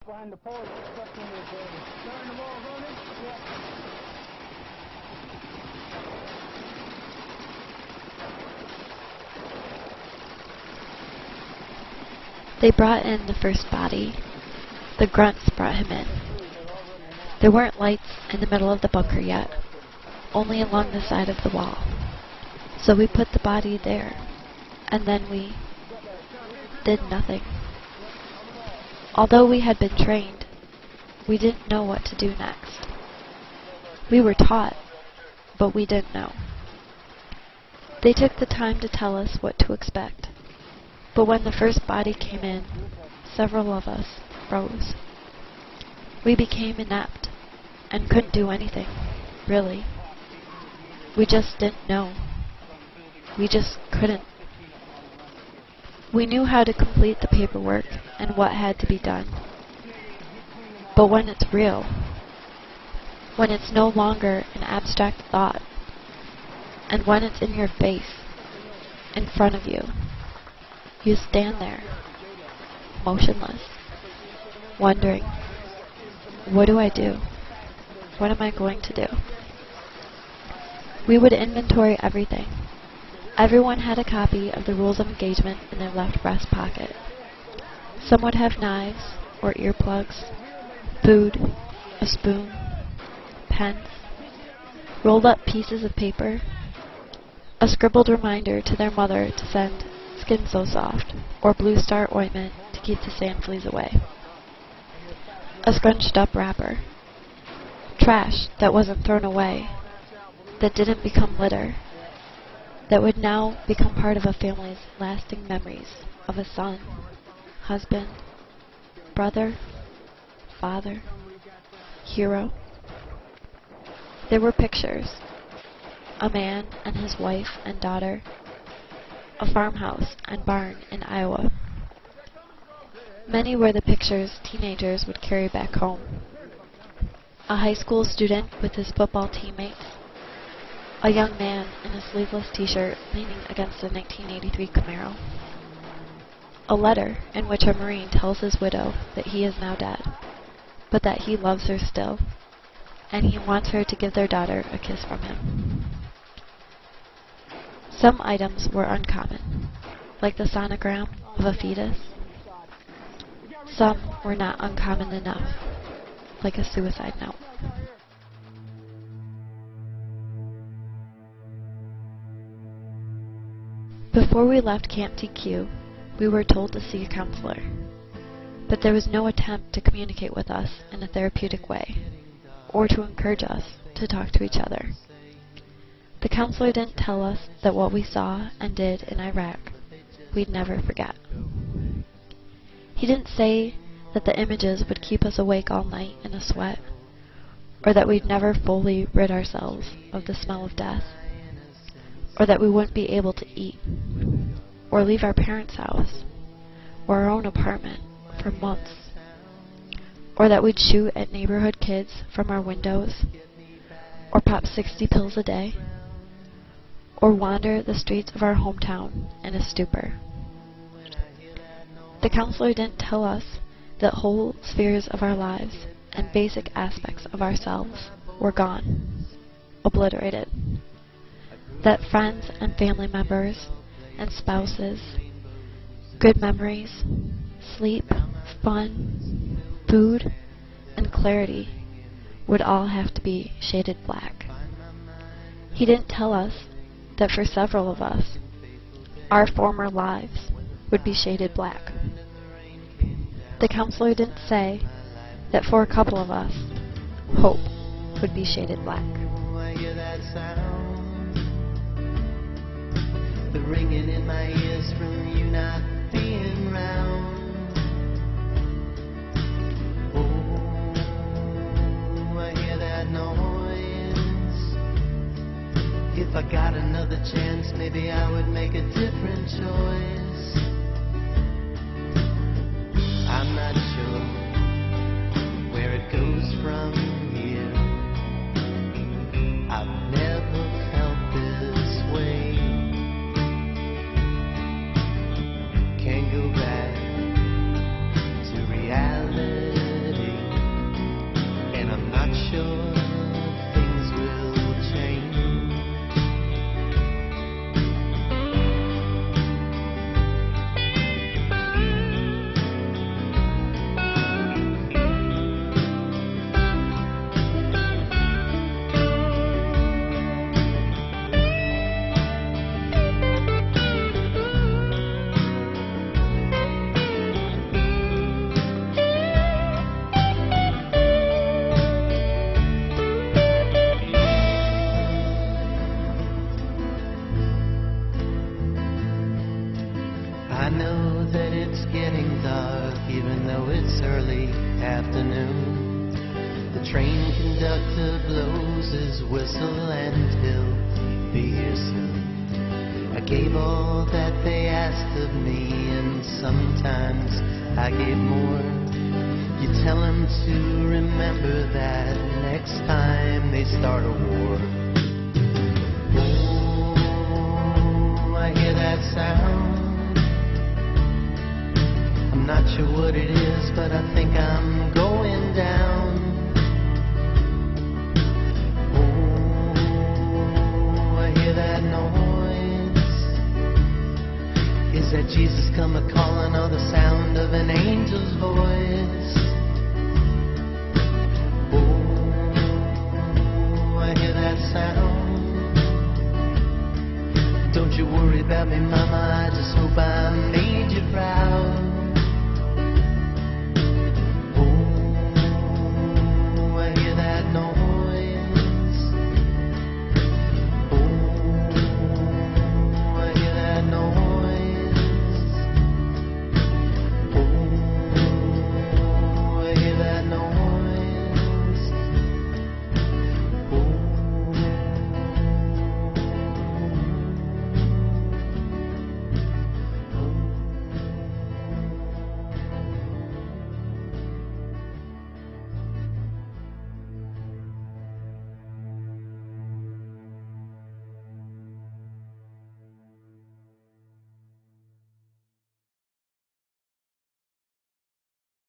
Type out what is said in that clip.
Behind the pole, construction is starting the wall running. They brought in the first body. The grunts brought him in. There weren't lights in the middle of the bunker yet, only along the side of the wall. So we put the body there, and then we did nothing. Although we had been trained, we didn't know what to do next. We were taught, but we didn't know. They took the time to tell us what to expect, but when the first body came in, several of us froze. We became inept and couldn't do anything, really. We just didn't know. We just couldn't. We knew how to complete the paperwork and what had to be done. But when it's real, when it's no longer an abstract thought, and when it's in your face, in front of you, you stand there, motionless, wondering, what do I do? What am I going to do? We would inventory everything. Everyone had a copy of the rules of engagement in their left breast pocket. Some would have knives or earplugs, food, a spoon, pens, rolled up pieces of paper, a scribbled reminder to their mother to send Skin So Soft or Blue Star ointment to keep the sand fleas away, a scrunched up wrapper, trash that wasn't thrown away, that didn't become litter, that would now become part of a family's lasting memories of a son, husband, brother, father, hero. There were pictures, a man and his wife and daughter, a farmhouse and barn in Iowa. Many were the pictures teenagers would carry back home. A high school student with his football teammates, a young man in a sleeveless t-shirt leaning against a 1983 Camaro. A letter in which a Marine tells his widow that he is now dead, but that he loves her still, and he wants her to give their daughter a kiss from him. Some items were uncommon, like the sonogram of a fetus. Some were not uncommon enough, like a suicide note. Before we left Camp TQ, we were told to see a counselor, but there was no attempt to communicate with us in a therapeutic way, or to encourage us to talk to each other. The counselor didn't tell us that what we saw and did in Iraq we'd never forget. He didn't say that the images would keep us awake all night in a sweat, or that we'd never fully rid ourselves of the smell of death, or that we wouldn't be able to eat, or leave our parents' house, or our own apartment for months, or that we'd shoot at neighborhood kids from our windows, or pop 60 pills a day, or wander the streets of our hometown in a stupor. The counselor didn't tell us that whole spheres of our lives and basic aspects of ourselves were gone, obliterated. That friends and family members and spouses, good memories, sleep, fun, food, and clarity would all have to be shaded black. He didn't tell us that for several of us, our former lives would be shaded black. The counselor didn't say that for a couple of us, hope would be shaded black. The ringing in my ears from you not being round. Oh, I hear that noise. If I got another chance, maybe I would make a different choice. I'm not sure where it goes from here. I've never felt this way. Can't go back to reality. afternoon. The train conductor blows his whistle and he'll be here soon. I gave all that they asked of me, and sometimes I gave more. You tell them to remember that next time they start a war. Oh, I hear that sound. I'm not sure what it is, but I